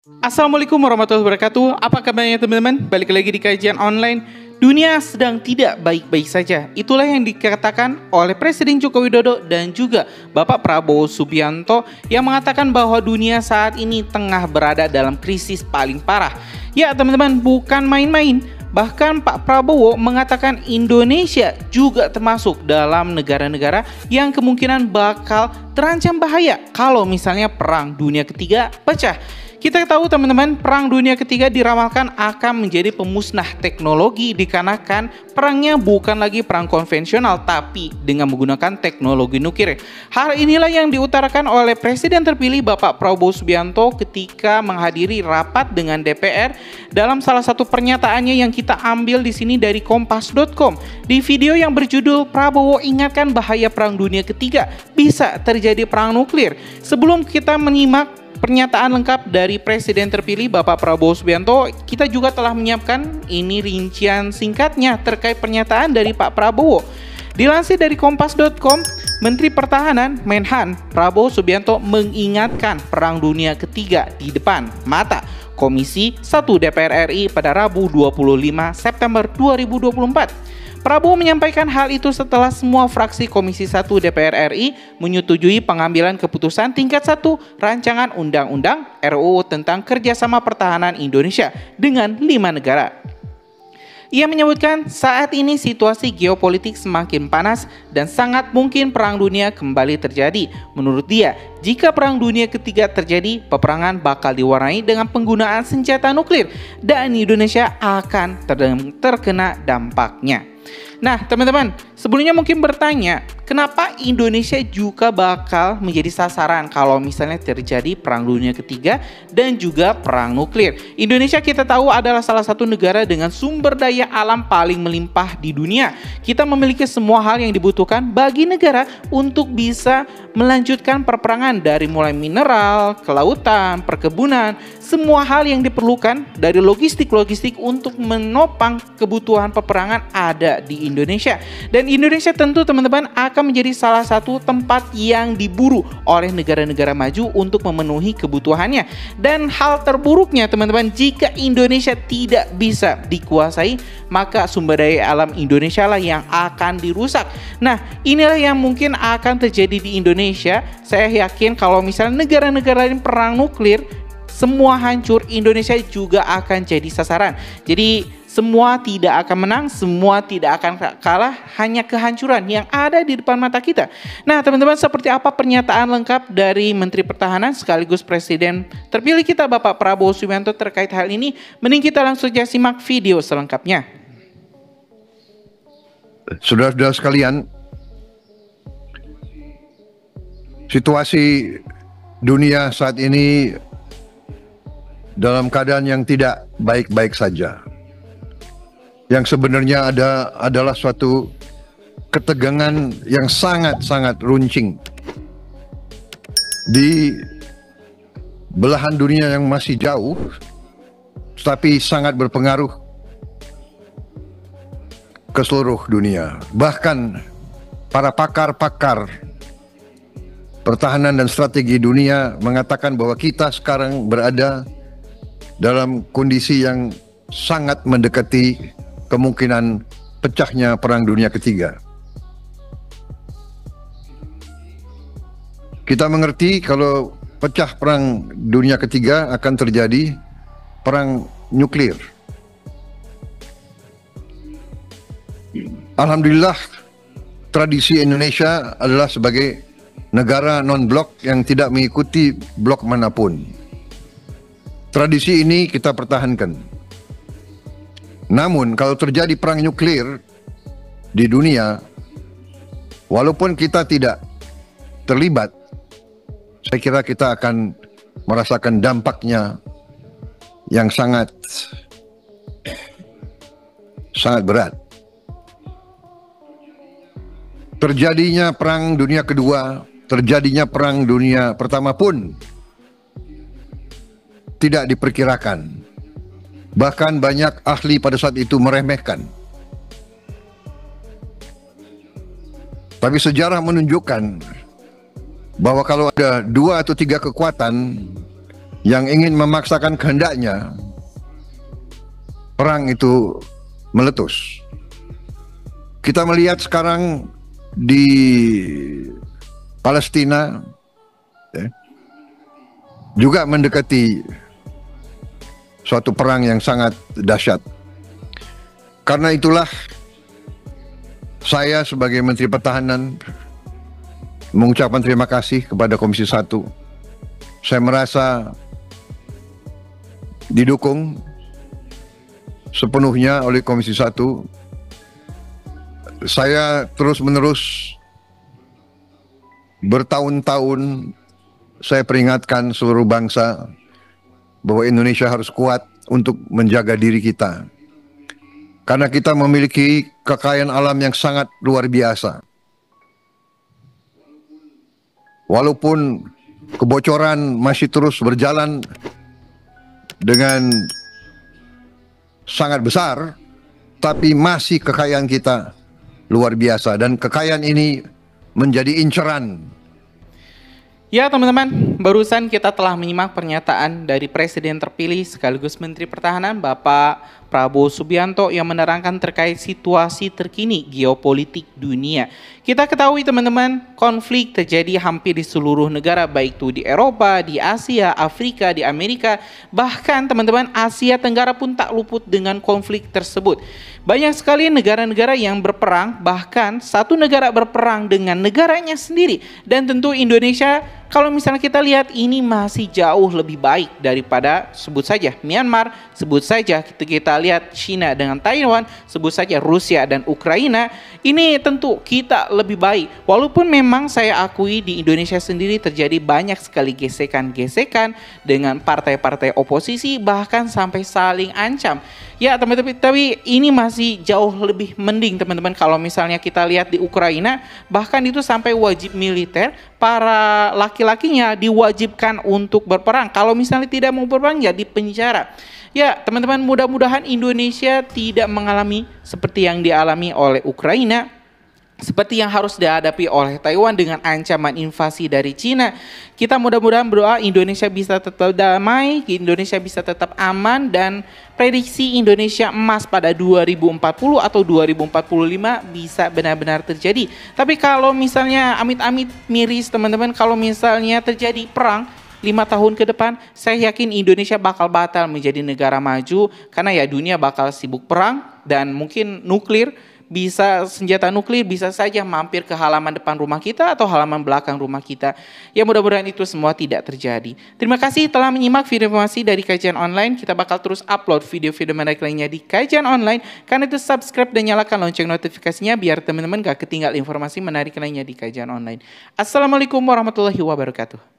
Assalamualaikum warahmatullahi wabarakatuh. Apa kabarnya teman-teman? Balik lagi di kajian online. Dunia sedang tidak baik-baik saja. Itulah yang dikatakan oleh Presiden Joko Widodo dan juga Bapak Prabowo Subianto yang mengatakan bahwa dunia saat ini tengah berada dalam krisis paling parah. Ya teman-teman, bukan main-main. Bahkan Pak Prabowo mengatakan Indonesia juga termasuk dalam negara-negara yang kemungkinan bakal terancam bahaya kalau misalnya Perang Dunia Ketiga pecah. Kita tahu teman-teman, Perang Dunia Ketiga diramalkan akan menjadi pemusnah teknologi dikarenakan perangnya bukan lagi perang konvensional tapi dengan menggunakan teknologi nuklir. Hal inilah yang diutarakan oleh Presiden terpilih Bapak Prabowo Subianto ketika menghadiri rapat dengan DPR dalam salah satu pernyataannya yang kita ambil di sini dari kompas.com. Di video yang berjudul Prabowo ingatkan bahaya Perang Dunia Ketiga bisa terjadi perang nuklir. Sebelum kita menyimak pernyataan lengkap dari Presiden terpilih Bapak Prabowo Subianto, kita juga telah menyiapkan ini rincian singkatnya terkait pernyataan dari Pak Prabowo. Dilansir dari kompas.com, Menteri Pertahanan Menhan Prabowo Subianto mengingatkan Perang Dunia Ketiga di depan mata Komisi 1 DPR RI pada Rabu 25 September 2024. Prabowo menyampaikan hal itu setelah semua fraksi Komisi 1 DPR RI menyetujui pengambilan keputusan tingkat 1 rancangan undang-undang RUU tentang kerjasama pertahanan Indonesia dengan 5 negara. Ia menyebutkan saat ini situasi geopolitik semakin panas dan sangat mungkin perang dunia kembali terjadi. Menurut dia, jika perang dunia ketiga terjadi, peperangan bakal diwarnai dengan penggunaan senjata nuklir dan Indonesia akan terkena dampaknya. Nah teman-teman, sebelumnya mungkin bertanya, kenapa Indonesia juga bakal menjadi sasaran kalau misalnya terjadi Perang Dunia Ketiga dan juga perang nuklir? Indonesia kita tahu adalah salah satu negara dengan sumber daya alam paling melimpah di dunia. Kita memiliki semua hal yang dibutuhkan bagi negara untuk bisa melanjutkan perperangan dari mulai mineral, kelautan, perkebunan, semua hal yang diperlukan dari logistik untuk menopang kebutuhan peperangan ada di Indonesia. Dan Indonesia tentu teman-teman akan menjadi salah satu tempat yang diburu oleh negara-negara maju untuk memenuhi kebutuhannya. Dan hal terburuknya teman-teman, jika Indonesia tidak bisa dikuasai, maka sumber daya alam Indonesia lah yang akan dirusak. Nah, inilah yang mungkin akan terjadi di Indonesia. Saya yakin kalau misalnya negara-negara lain perang nuklir, semua hancur, Indonesia juga akan jadi sasaran. Jadi semua tidak akan menang, semua tidak akan kalah, hanya kehancuran yang ada di depan mata kita. Nah teman-teman, seperti apa pernyataan lengkap dari Menteri Pertahanan sekaligus Presiden terpilih kita Bapak Prabowo Subianto terkait hal ini? Mending kita langsung saja simak video selengkapnya. Saudara-saudara sekalian, situasi dunia saat ini dalam keadaan yang tidak baik-baik saja. Yang sebenarnya adalah suatu ketegangan yang sangat-sangat runcing di belahan dunia yang masih jauh, tetapi sangat berpengaruh ke seluruh dunia. Bahkan para pakar-pakar pertahanan dan strategi dunia mengatakan bahwa kita sekarang berada dalam kondisi yang sangat mendekati kemungkinan pecahnya Perang Dunia Ketiga. Kita mengerti kalau pecah Perang Dunia Ketiga akan terjadi perang nuklir. Alhamdulillah, tradisi Indonesia adalah sebagai negara non-blok yang tidak mengikuti blok manapun. Tradisi ini kita pertahankan. Namun kalau terjadi perang nuklir di dunia, walaupun kita tidak terlibat, saya kira kita akan merasakan dampaknya yang sangat berat. Terjadinya Perang Dunia Kedua, terjadinya Perang Dunia Pertama pun tidak diperkirakan. Bahkan banyak ahli pada saat itu meremehkan. Tapi sejarah menunjukkan bahwa kalau ada 2 atau 3 kekuatan yang ingin memaksakan kehendaknya perang itu meletus. Kita melihat sekarang di Palestina juga mendekati suatu perang yang sangat dahsyat. Karena itulah saya sebagai Menteri Pertahanan mengucapkan terima kasih kepada Komisi 1. Saya merasa didukung sepenuhnya oleh Komisi 1. Saya terus-menerus bertahun-tahun saya peringatkan seluruh bangsa bahwa Indonesia harus kuat untuk menjaga diri kita. Karena kita memiliki kekayaan alam yang sangat luar biasa. Walaupun kebocoran masih terus berjalan dengan sangat besar, tapi masih kekayaan kita luar biasa, dan kekayaan ini menjadi inceran. Ya teman-teman, barusan kita telah menyimak pernyataan dari Presiden terpilih sekaligus Menteri Pertahanan Bapak Prabowo Subianto yang menerangkan terkait situasi terkini geopolitik dunia. Kita ketahui teman-teman, konflik terjadi hampir di seluruh negara, baik itu di Eropa, di Asia, Afrika, di Amerika, bahkan teman-teman Asia Tenggara pun tak luput dengan konflik tersebut. Banyak sekali negara-negara yang berperang, bahkan satu negara berperang dengan negaranya sendiri. Dan tentu Indonesia, kalau misalnya kita lihat, ini masih jauh lebih baik daripada sebut saja Myanmar, sebut saja kita lihat China dengan Taiwan, sebut saja Rusia dan Ukraina. Ini tentu kita lebih baik. Walaupun memang saya akui di Indonesia sendiri terjadi banyak sekali gesekan-gesekan dengan partai-partai oposisi, bahkan sampai saling ancam. Ya teman-teman, tapi ini masih jauh lebih mending teman-teman. Kalau misalnya kita lihat di Ukraina, bahkan itu sampai wajib militer, para laki-lakinya diwajibkan untuk berperang. Kalau misalnya tidak mau berperang ya dipenjara. Ya teman-teman, mudah-mudahan Indonesia tidak mengalami seperti yang dialami oleh Ukraina, seperti yang harus dihadapi oleh Taiwan dengan ancaman invasi dari Cina. Kita mudah-mudahan berdoa Indonesia bisa tetap damai, Indonesia bisa tetap aman, dan prediksi Indonesia emas pada 2040 atau 2045 bisa benar-benar terjadi. Tapi kalau misalnya amit-amit miris teman-teman, kalau misalnya terjadi perang 5 tahun ke depan, saya yakin Indonesia bakal batal menjadi negara maju, karena ya dunia bakal sibuk perang, dan mungkin nuklir, bisa senjata nuklir bisa saja mampir ke halaman depan rumah kita atau halaman belakang rumah kita. Ya mudah-mudahan itu semua tidak terjadi. Terima kasih telah menyimak video informasi dari Kajian Online. Kita bakal terus upload video-video menarik lainnya di Kajian Online. Karena itu subscribe dan nyalakan lonceng notifikasinya biar teman-teman gak ketinggal informasi menarik lainnya di Kajian Online. Assalamualaikum warahmatullahi wabarakatuh.